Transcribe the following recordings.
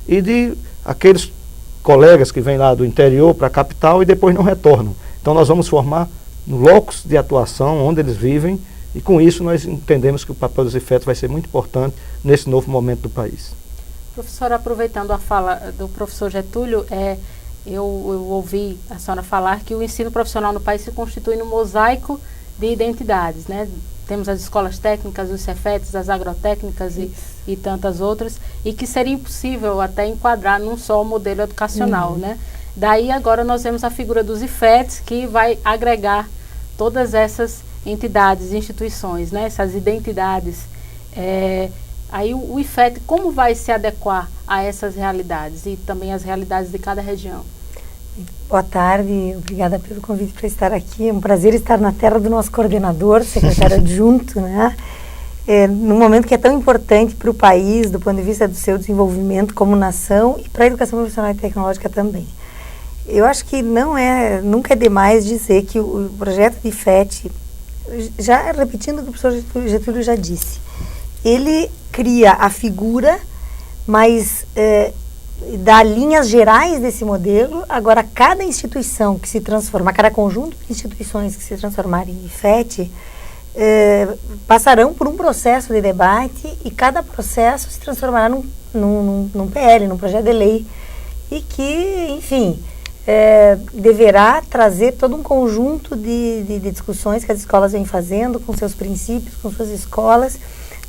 e de aqueles colegas que vêm lá do interior para a capital e depois não retornam. Então nós vamos formar locos de atuação onde eles vivem, e com isso nós entendemos que o papel dos IFETs vai ser muito importante nesse novo momento do país. Professora, aproveitando a fala do professor Getúlio, eu ouvi a senhora falar que o ensino profissional no país se constitui num mosaico de identidades, né? Temos as escolas técnicas, os Cefetes, as agrotécnicas e tantas outras, e que seria impossível até enquadrar num só modelo educacional, né? Daí agora nós vemos a figura dos IFETs, que vai agregar todas essas entidades, instituições, né? Essas identidades. Aí o IFET, como vai se adequar a essas realidades e também as realidades de cada região? Boa tarde, obrigada pelo convite para estar aqui. É um prazer estar na terra do nosso coordenador, secretário adjunto, né? Num momento que é tão importante para o país, do ponto de vista do seu desenvolvimento como nação e para a educação profissional e tecnológica também. Eu acho que nunca é demais dizer que o projeto de IFET, já repetindo o que o professor Getúlio já disse, ele cria a figura, mas dá linhas gerais desse modelo. Agora, cada instituição que se transformar, cada conjunto de instituições que se transformarem em IFET, passarão por um processo de debate, e cada processo se transformará num PL, num projeto de lei, e que, enfim, deverá trazer todo um conjunto de discussões que as escolas vêm fazendo, com seus princípios, com suas escolas.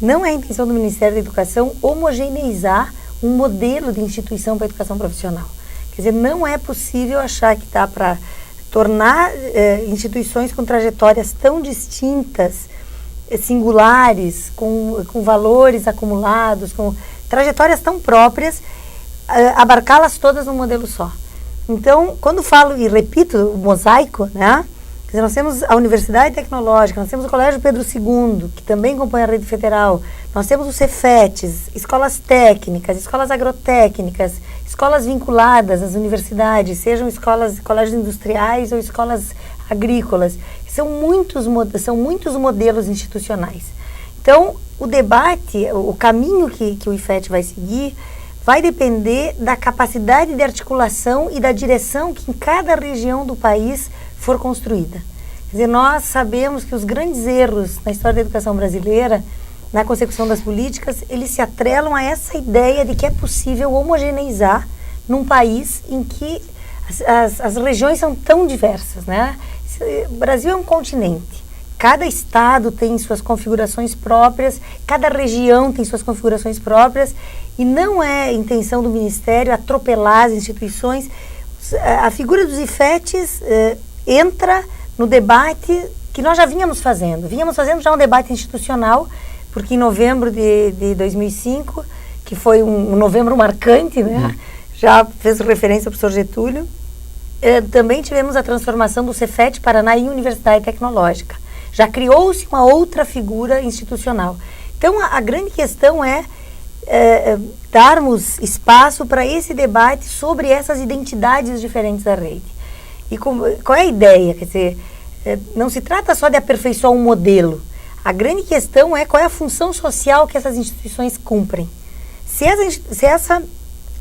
Não é a intenção do Ministério da Educação homogeneizar um modelo de instituição para a educação profissional. Quer dizer, não é possível achar que dá para tornar instituições com trajetórias tão distintas, singulares, com valores acumulados, com trajetórias tão próprias, abarcá-las todas num modelo só. Então, quando falo e repito o mosaico, né? Quer dizer, nós temos a Universidade Tecnológica, nós temos o Colégio Pedro II, que também compõe a rede federal, nós temos os Cefetes, escolas técnicas, escolas agrotécnicas, escolas vinculadas às universidades, sejam colégios industriais ou escolas agrícolas. São muitos modelos institucionais. Então, o debate, o caminho que o IFET vai seguir, vai depender da capacidade de articulação e da direção que em cada região do país for construída. Quer dizer, nós sabemos que os grandes erros na história da educação brasileira, na consecução das políticas, eles se atrelam a essa ideia de que é possível homogeneizar num país em que as regiões são tão diversas, né? O Brasil é um continente. Cada estado tem suas configurações próprias, cada região tem suas configurações próprias, e não é intenção do Ministério atropelar as instituições. A figura dos IFETs entra no debate que nós já vínhamos fazendo. Vínhamos fazendo já um debate institucional, porque em novembro de 2005, que foi um novembro marcante, né? Já fez referência ao professor Getúlio, também tivemos a transformação do Cefet Paraná em Universidade Tecnológica. Já criou-se uma outra figura institucional. Então, a grande questão é darmos espaço para esse debate sobre essas identidades diferentes da rede. E qual é a ideia? Quer dizer, não se trata só de aperfeiçoar um modelo. A grande questão é qual é a função social que essas instituições cumprem. Se essa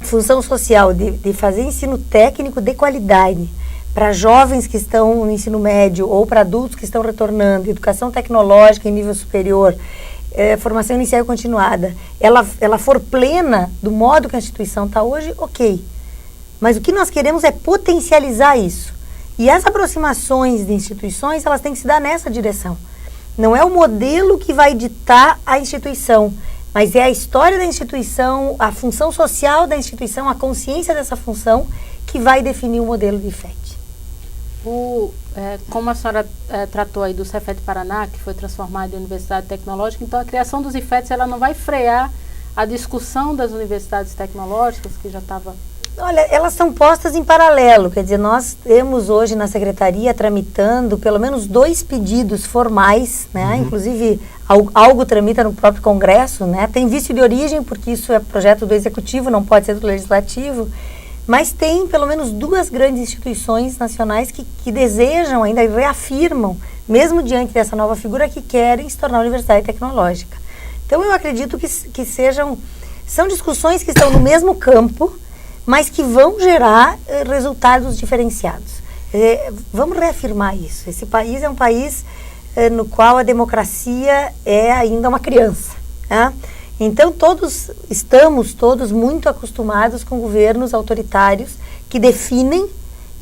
função social de fazer ensino técnico de qualidade para jovens que estão no ensino médio ou para adultos que estão retornando, educação tecnológica em nível superior, formação inicial e continuada, ela for plena do modo que a instituição está hoje, ok. Mas o que nós queremos é potencializar isso. E as aproximações de instituições, elas têm que se dar nessa direção. Não é o modelo que vai ditar a instituição, mas é a história da instituição, a função social da instituição, a consciência dessa função que vai definir o modelo de IFET. Como a senhora tratou aí do Cefet Paraná, que foi transformado em Universidade Tecnológica, então a criação dos IFETs, ela não vai frear a discussão das universidades tecnológicas, que já estava... Olha, elas são postas em paralelo, quer dizer, nós temos hoje na Secretaria tramitando pelo menos 2 pedidos formais, né? Inclusive algo tramita no próprio Congresso, né? Tem vício de origem, porque isso é projeto do Executivo, não pode ser do Legislativo, mas tem pelo menos 2 grandes instituições nacionais que desejam ainda e reafirmam, mesmo diante dessa nova figura, que querem se tornar universidade tecnológica. Então eu acredito que São discussões que estão no mesmo campo, mas que vão gerar resultados diferenciados. Vamos reafirmar isso. Esse país é um país no qual a democracia é ainda uma criança. Né? Então, estamos todos muito acostumados com governos autoritários que definem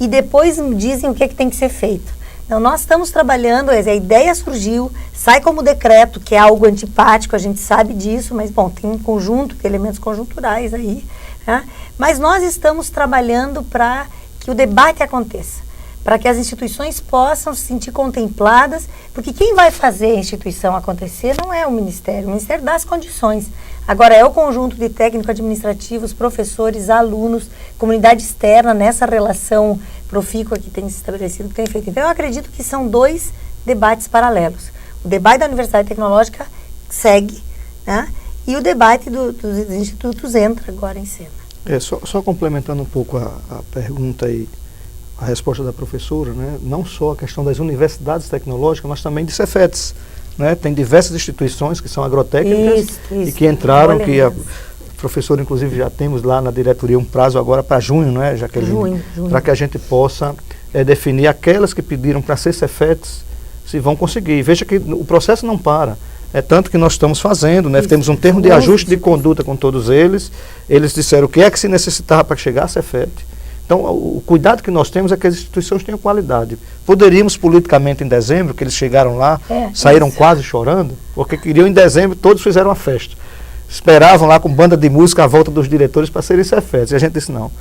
e depois dizem o que tem que ser feito. Então, nós estamos trabalhando, a ideia surgiu, sai como decreto, que é algo antipático, a gente sabe disso, mas, bom, tem um conjunto de elementos conjunturais aí, né? Mas nós estamos trabalhando para que o debate aconteça, para que as instituições possam se sentir contempladas, porque quem vai fazer a instituição acontecer não é o Ministério dá as condições. Agora, é o conjunto de técnico-administrativos, professores, alunos, comunidade externa, nessa relação profícua que tem se estabelecido, que tem feito. Então, eu acredito que são 2 debates paralelos. O debate da Universidade Tecnológica segue, né? E o debate dos institutos entra agora em cena. Só complementando um pouco a pergunta e a resposta da professora, né? Não só a questão das universidades tecnológicas, mas também de Cefetes. Né? Tem diversas instituições que são agrotécnicas e que entraram, que a professora, inclusive, já temos lá na diretoria um prazo agora para junho, não é, Jaqueline? Junho. Para que a gente possa definir aquelas que pediram para ser Cefetes, se vão conseguir. Veja que o processo não para. É tanto que nós estamos fazendo, né? Temos um termo de ajuste de conduta com todos eles. Eles disseram o que é que se necessitava para chegar a Cefet. Então, o cuidado que nós temos é que as instituições tenham qualidade. Poderíamos, politicamente, em dezembro, que eles chegaram lá, saíram quase chorando, porque queriam, em dezembro, todos fizeram uma festa. Esperavam lá com banda de música a volta dos diretores para serem Cefetes. E a gente disse, não,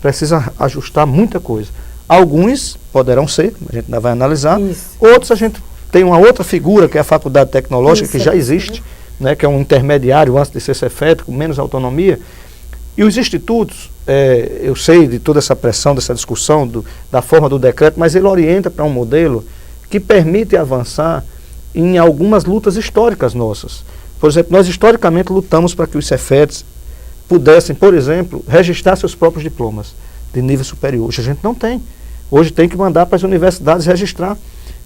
precisa ajustar muita coisa. Alguns poderão ser, a gente ainda vai analisar. Outros a gente tem uma outra figura, que é a Faculdade Tecnológica, que já existe, né, que é um intermediário antes de ser Cefet, com menos autonomia. E os institutos, eu sei de toda essa pressão, dessa discussão, da forma do decreto, mas ele orienta para um modelo que permite avançar em algumas lutas históricas nossas. Por exemplo, nós historicamente lutamos para que os Cefetes pudessem, por exemplo, registrar seus próprios diplomas de nível superior. Hoje a gente não tem. Hoje tem que mandar para as universidades registrar.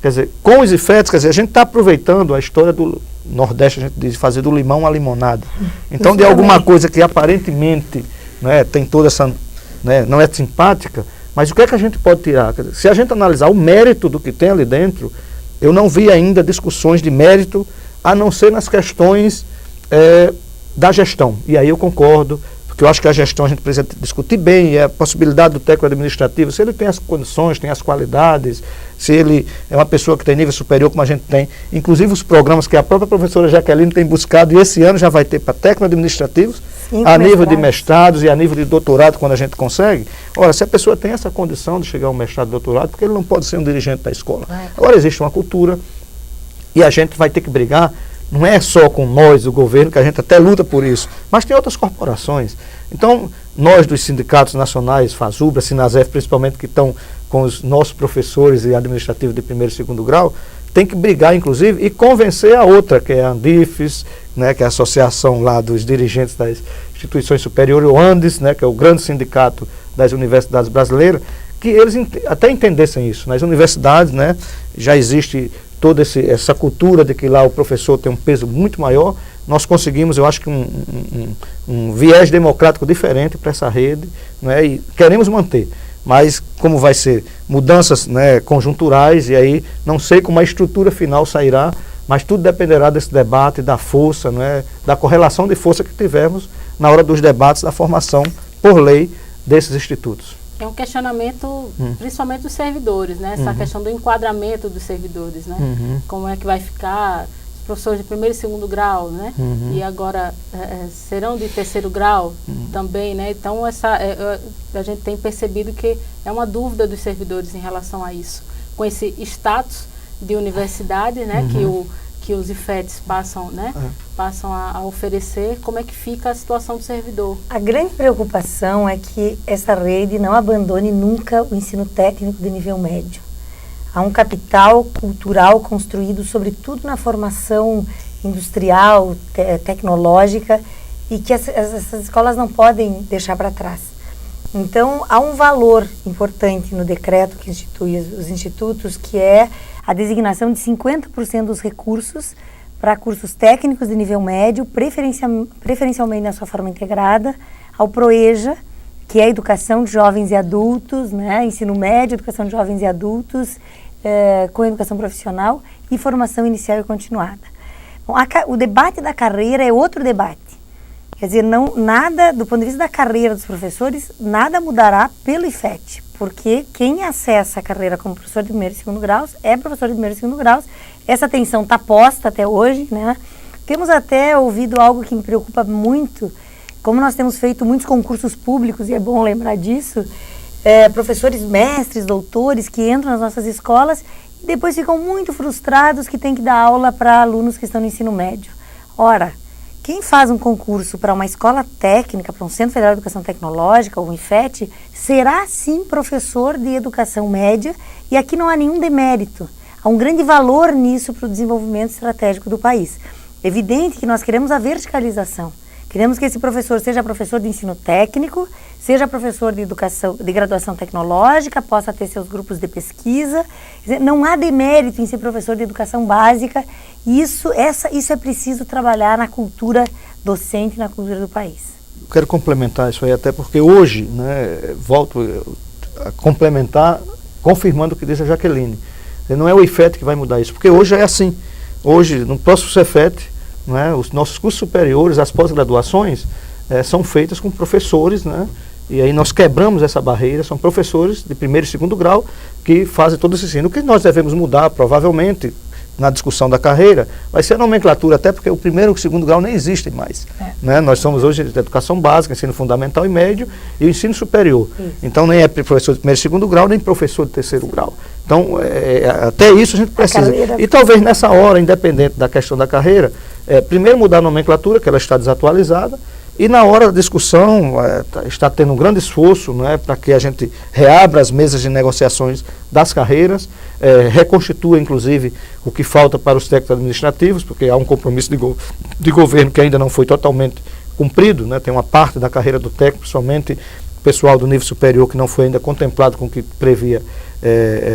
Quer dizer, com os IFETs, quer dizer, a gente está aproveitando a história do Nordeste, a gente diz, fazer do limão a limonada. Então, de alguma coisa que aparentemente, né, tem toda essa, né, não é simpática, mas o que é que a gente pode tirar? Quer dizer, se a gente analisar o mérito do que tem ali dentro, eu não vi ainda discussões de mérito, a não ser nas questões da gestão. E aí eu concordo, porque eu acho que a gestão a gente precisa discutir bem, a possibilidade do técnico administrativo, se ele tem as condições, tem as qualidades, se ele é uma pessoa que tem nível superior como a gente tem, inclusive os programas que a própria professora Jaqueline tem buscado, e esse ano já vai ter para técnico administrativos, a nível de mestrados e a nível de doutorado, quando a gente consegue. Ora, se a pessoa tem essa condição de chegar ao mestrado e doutorado, porque ele não pode ser um dirigente da escola. Agora existe uma cultura, e a gente vai ter que brigar. Não é só com nós, o governo, que a gente até luta por isso, mas tem outras corporações. Então, nós dos sindicatos nacionais, FASUBRA, SINASEF, principalmente, que estão com os nossos professores e administrativos de primeiro e segundo grau, tem que brigar, inclusive, e convencer a outra, que é a Andifes, né, que é a associação lá dos dirigentes das instituições superiores, o ANDES, né, que é o grande sindicato das universidades brasileiras, que eles até entendessem isso. Nas universidades, né, já existe toda essa cultura de que lá o professor tem um peso muito maior. Nós conseguimos, eu acho que um viés democrático diferente para essa rede, né, e queremos manter. Mas como vai ser mudanças, né, conjunturais, e aí não sei como a estrutura final sairá, mas tudo dependerá desse debate, da força, né, da correlação de força que tivemos na hora dos debates da formação por lei desses institutos. É um questionamento, principalmente dos servidores, né? Essa questão do enquadramento dos servidores, né? Como é que vai ficar os professores de primeiro e segundo grau, né? E agora serão de terceiro grau também, né? Então, a gente tem percebido que é uma dúvida dos servidores em relação a isso. Com esse status de universidade, né? Que os IFETs passam, né? Passam a oferecer, como é que fica a situação do servidor? A grande preocupação é que essa rede não abandone nunca o ensino técnico de nível médio. Há um capital cultural construído sobretudo na formação industrial, tecnológica, e que essas escolas não podem deixar para trás. Então, há um valor importante no decreto que institui os institutos, que é a designação de 50% dos recursos para cursos técnicos de nível médio, preferencialmente na sua forma integrada, ao ProEja, que é a educação de jovens e adultos, né? Ensino médio, educação de jovens e adultos, com educação profissional e formação inicial e continuada. Bom, o debate da carreira é outro debate. Quer dizer, nada, do ponto de vista da carreira dos professores, nada mudará pelo IFET, porque quem acessa a carreira como professor de primeiro e segundo graus é professor de primeiro e segundo graus. Essa atenção está posta até hoje, né? Temos até ouvido algo que me preocupa muito, como nós temos feito muitos concursos públicos, e é bom lembrar disso, professores, mestres, doutores que entram nas nossas escolas e depois ficam muito frustrados que têm que dar aula para alunos que estão no ensino médio. Ora, quem faz um concurso para uma escola técnica, para um Centro Federal de Educação Tecnológica, ou um IFET, será sim professor de educação média, e aqui não há nenhum demérito. Há um grande valor nisso para o desenvolvimento estratégico do país. É evidente que nós queremos a verticalização. Queremos que esse professor seja professor de ensino técnico, seja professor de educação, de graduação tecnológica, possa ter seus grupos de pesquisa. Não há demérito em ser professor de educação básica. Isso é preciso trabalhar na cultura docente, na cultura do país. Eu quero complementar isso aí, até porque hoje, né, volto a complementar, confirmando o que disse a Jaqueline. Não é o IFET que vai mudar isso, porque hoje é assim. Hoje, no próximo Cefet, né, os nossos cursos superiores, as pós-graduações, são feitas com professores, né, e aí nós quebramos essa barreira, são professores de primeiro e segundo grau que fazem todo esse ensino. O que nós devemos mudar, provavelmente, na discussão da carreira, vai ser a nomenclatura, até porque o primeiro e o segundo grau nem existem mais. Né? Nós somos hoje de educação básica, ensino fundamental e médio, e o ensino superior. Então nem é professor de primeiro e segundo grau, nem professor de terceiro grau. Então, até isso a gente precisa. E talvez nessa hora, independente da questão da carreira, primeiro mudar a nomenclatura, que ela está desatualizada, e na hora da discussão, está tendo um grande esforço, né, para que a gente reabra as mesas de negociações das carreiras, reconstitua, inclusive, o que falta para os técnicos administrativos, porque há um compromisso de governo que ainda não foi totalmente cumprido, né, tem uma parte da carreira do técnico, principalmente o pessoal do nível superior, que não foi ainda contemplado com o que previa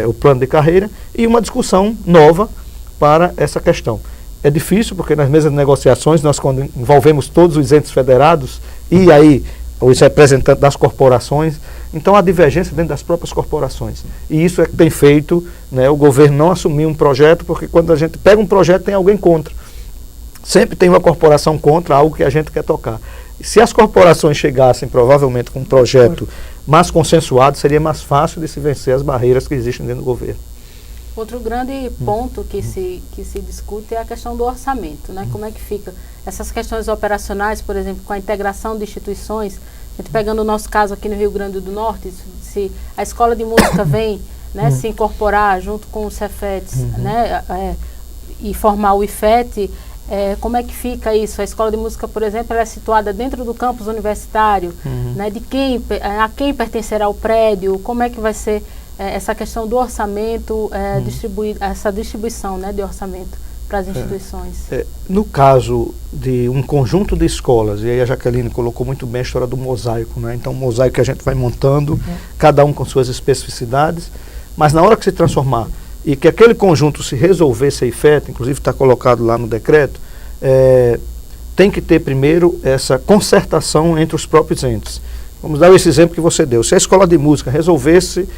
o plano de carreira, e uma discussão nova para essa questão. É difícil, porque nas mesmas negociações, nós quando envolvemos todos os entes federados e aí os representantes das corporações, então há divergência dentro das próprias corporações. E isso é que tem feito, né, o governo não assumir um projeto, porque quando a gente pega um projeto tem alguém contra. Sempre tem uma corporação contra algo que a gente quer tocar. Se as corporações chegassem provavelmente com um projeto mais consensuado, seria mais fácil de se vencer as barreiras que existem dentro do governo. Outro grande ponto que se discute é a questão do orçamento, né? Como é que fica essas questões operacionais, por exemplo, com a integração de instituições. A gente pegando o nosso caso aqui no Rio Grande do Norte, se a escola de música vem, né, se incorporar junto com os Cefets, né, e formar o IFET, como é que fica isso? A escola de música, por exemplo, ela é situada dentro do campus universitário, né, a quem pertencerá o prédio, como é que vai ser essa questão do orçamento, essa distribuição, né, de orçamento para as instituições. No caso de um conjunto de escolas, e aí a Jaqueline colocou muito bem a história do mosaico, né? Então o mosaico que a gente vai montando, cada um com suas especificidades, mas na hora que se transformar e que aquele conjunto se resolver ser IFET, inclusive está colocado lá no decreto, tem que ter primeiro essa concertação entre os próprios entes. Vamos dar esse exemplo que você deu. Se a escola de música resolvesse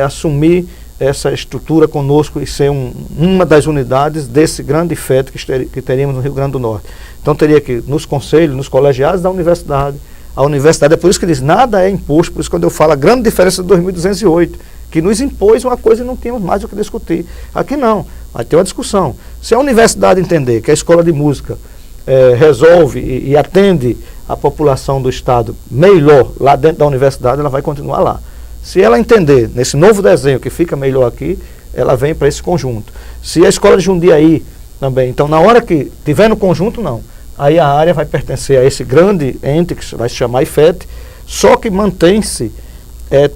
assumir essa estrutura conosco e ser uma das unidades desse grande IFET que teríamos no Rio Grande do Norte. Então teria que, nos conselhos, nos colegiados da universidade, a universidade, é por isso que diz, nada é imposto, por isso quando eu falo a grande diferença de 2208, que nos impôs uma coisa e não tínhamos mais o que discutir. Aqui não, vai ter uma discussão. Se a universidade entender que a escola de música resolve e atende a população do estado melhor lá dentro da universidade, ela vai continuar lá. Se ela entender, nesse novo desenho que fica melhor aqui, ela vem para esse conjunto. Se a escola de Jundiaí também, então na hora que tiver no conjunto, não. Aí a área vai pertencer a esse grande ente, que vai se chamar IFET, só que mantém-se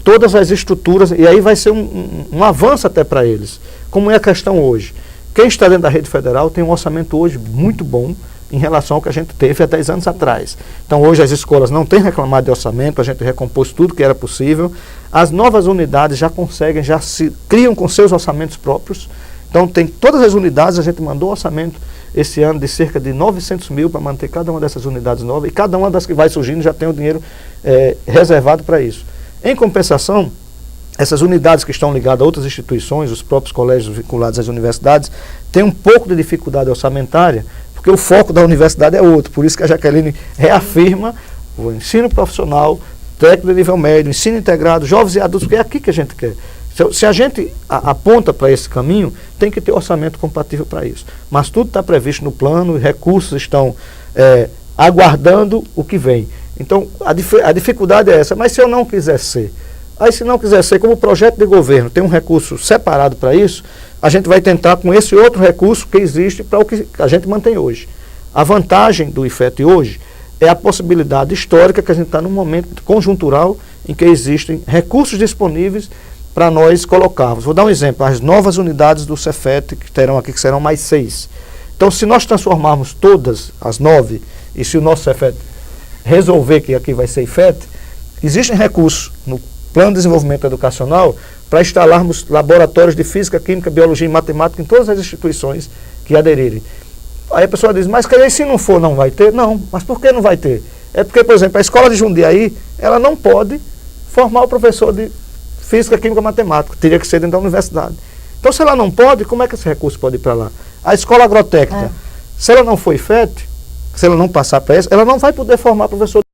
todas as estruturas, e aí vai ser um avanço até para eles. Como é a questão hoje? Quem está dentro da rede federal tem um orçamento hoje muito bom, em relação ao que a gente teve há 10 anos atrás. Então hoje as escolas não têm reclamado de orçamento, a gente recompôs tudo que era possível. As novas unidades já conseguem, já se criam com seus orçamentos próprios. Então, tem todas as unidades, a gente mandou orçamento esse ano de cerca de 900 mil para manter cada uma dessas unidades novas, e cada uma das que vai surgindo já tem o dinheiro reservado para isso. Em compensação, essas unidades que estão ligadas a outras instituições, os próprios colégios vinculados às universidades, têm um pouco de dificuldade orçamentária, porque o foco da universidade é outro. Por isso que a Jaqueline reafirma o ensino profissional, técnico de nível médio, ensino integrado, jovens e adultos, porque é aqui que a gente quer. Se a gente aponta para esse caminho, tem que ter orçamento compatível para isso. Mas tudo está previsto no plano, recursos estão aguardando o que vem. Então, a dificuldade é essa. Mas se eu não quiser ser, aí se não quiser ser, como projeto de governo tem um recurso separado para isso, a gente vai tentar com esse outro recurso que existe para o que a gente mantém hoje. A vantagem do IFET hoje é a possibilidade histórica que a gente está num momento conjuntural em que existem recursos disponíveis para nós colocarmos. Vou dar um exemplo, as novas unidades do Cefet que terão aqui, que serão mais 6. Então, se nós transformarmos todas as 9, e se o nosso Cefet resolver que aqui vai ser IFET, existem recursos no Plano de Desenvolvimento Educacional para instalarmos laboratórios de Física, Química, Biologia e Matemática em todas as instituições que aderirem. Aí a pessoa diz, mas se não for, não vai ter? Não, mas por que não vai ter? É porque, por exemplo, a escola de Jundiaí, ela não pode formar o professor de Física, Química, Matemática, teria que ser dentro da universidade. Então, se ela não pode, como é que esse recurso pode ir para lá? A escola agrotécnica, se ela não for IFET, se ela não passar para essa, ela não vai poder formar professor